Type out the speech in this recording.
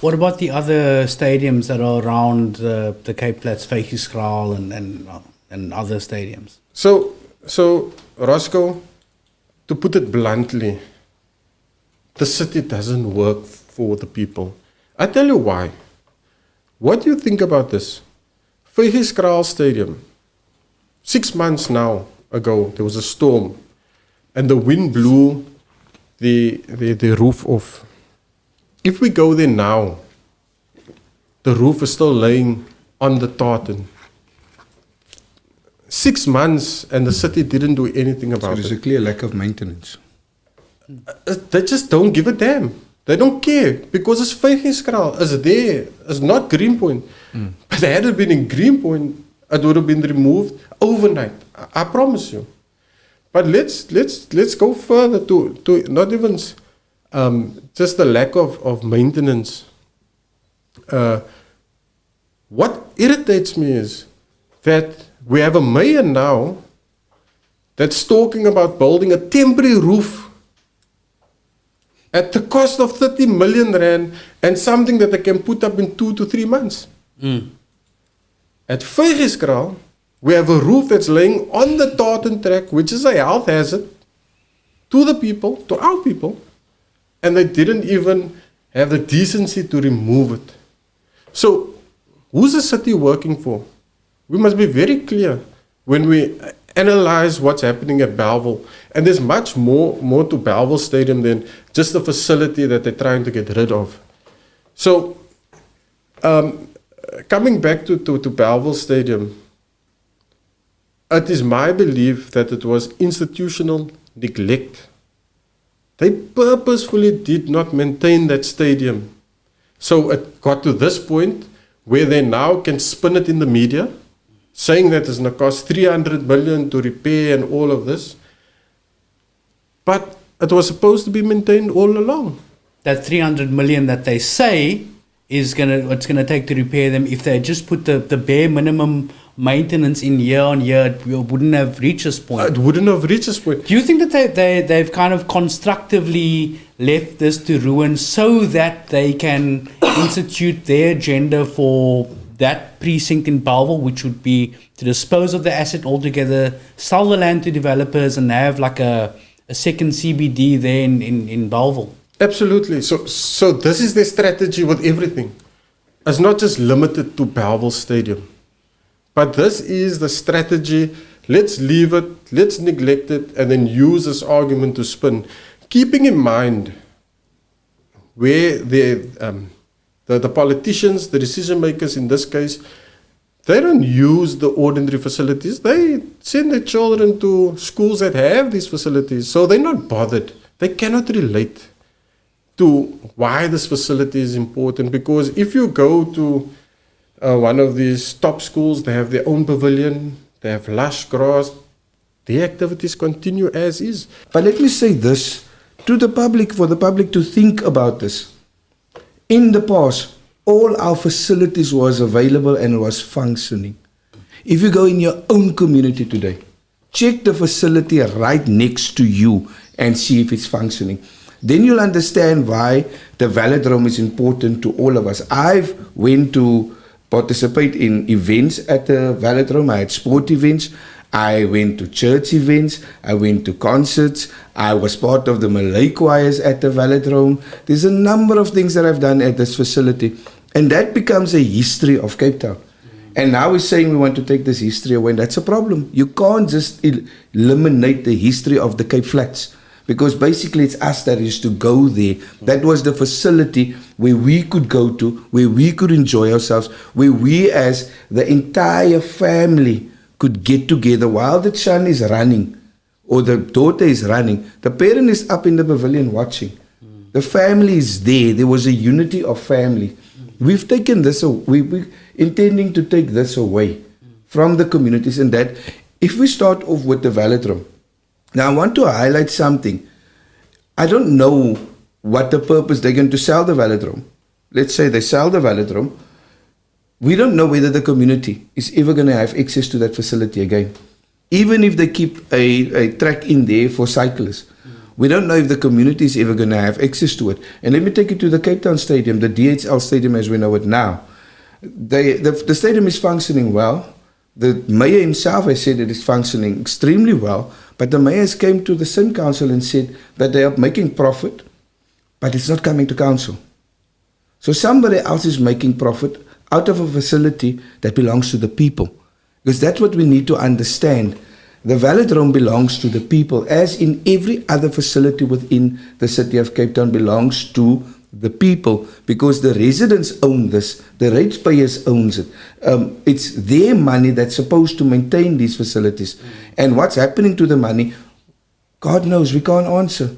What about the other stadiums that are around the Cape Flats, Veiligheidskraal and other stadiums? So Roscoe, to put it bluntly, the city doesn't work for the people. I tell you why. What do you think about this? Veiligheidskraal Stadium, 6 months now ago, there was a storm and the wind blew the roof off. If we go there now, the roof is still laying on the tartan. 6 months and the city didn't do anything about it. So there's a clear lack of maintenance. They just don't give a damn. They don't care because it's Veiligheidskraal. It's there. It's not Greenpoint. But had it been in Greenpoint, it would have been removed overnight. I promise you. But let's go further to not even just the lack of maintenance. What irritates me is that we have a mayor now that's talking about building a temporary roof at the cost of 30 million rand and something that they can put up in 2 to 3 months. At Veiligheidskraal, we have a roof that's laying on the tartan track, which is a health hazard to the people, to our people, and they didn't even have the decency to remove it. So, who's the city working for? We must be very clear when we analyze what's happening at Belville. And there's much more to Belville Stadium than just the facility that they're trying to get rid of. So, coming back to Belville Stadium, it is my belief that it was institutional neglect. They purposefully did not maintain that stadium. So it got to this point where they now can spin it in the media, saying that it's going to cost 300 million to repair and all of this. But it was supposed to be maintained all along. That 300 million that they say is what's gonna take to repair them, if they just put the bare minimum maintenance in year on year, it wouldn't have reached this point. It wouldn't have reached this point. Do you think that they've kind of constructively left this to ruin so that they can institute their agenda for that precinct in Belville, which would be to dispose of the asset altogether, sell the land to developers and have like a second CBD there in Belville? Absolutely. So this is their strategy with everything. It's not just limited to Belville Stadium. But this is the strategy. Let's leave it, let's neglect it, and then use this argument to spin. Keeping in mind where the politicians, the decision makers in this case, they don't use the ordinary facilities. They send their children to schools that have these facilities. So they're not bothered. They cannot relate to why this facility is important. Because if you go to one of these top schools, they have their own pavilion, they have lush grass, the activities continue as is. But let me say this to the public, for the public to think about this. In the past, all our facilities was available and was functioning. If you go in your own community today, check the facility right next to you and see if it's functioning. Then you'll understand why the velodrome is important to all of us. I've went to participate in events at the velodrome. I had sport events. I went to church events. I went to concerts. I was part of the Malay choirs at the velodrome. There's a number of things that I've done at this facility. And that becomes a history of Cape Town. And now we're saying we want to take this history away. And that's a problem. You can't just eliminate the history of the Cape Flats. Because basically it's us that used to go there. That was the facility where we could go to, where we could enjoy ourselves, where we as the entire family could get together while the son is running or the daughter is running. The parent is up in the pavilion watching. The family is there. There was a unity of family. We've taken this away. We're intending to take this away from the communities. And that, if we start off with the velodrome, now I want to highlight something. I don't know what the purpose they're going to sell the velodrome. Let's say they sell the velodrome. We don't know whether the community is ever going to have access to that facility again. Even if they keep a track in there for cyclists. We don't know if the community is ever going to have access to it. And let me take you to the Cape Town Stadium, the DHL Stadium as we know it now. The stadium is functioning well. The mayor himself has said it is functioning extremely well, but the mayors came to the same council and said that they are making profit, but it's not coming to council. So somebody else is making profit out of a facility that belongs to the people. Because that's what we need to understand. The velodrome belongs to the people, as in every other facility within the city of Cape Town belongs to the people, because the residents own this, the ratepayers owns it. It's their money that's supposed to maintain these facilities. And what's happening to the money, God knows, we can't answer.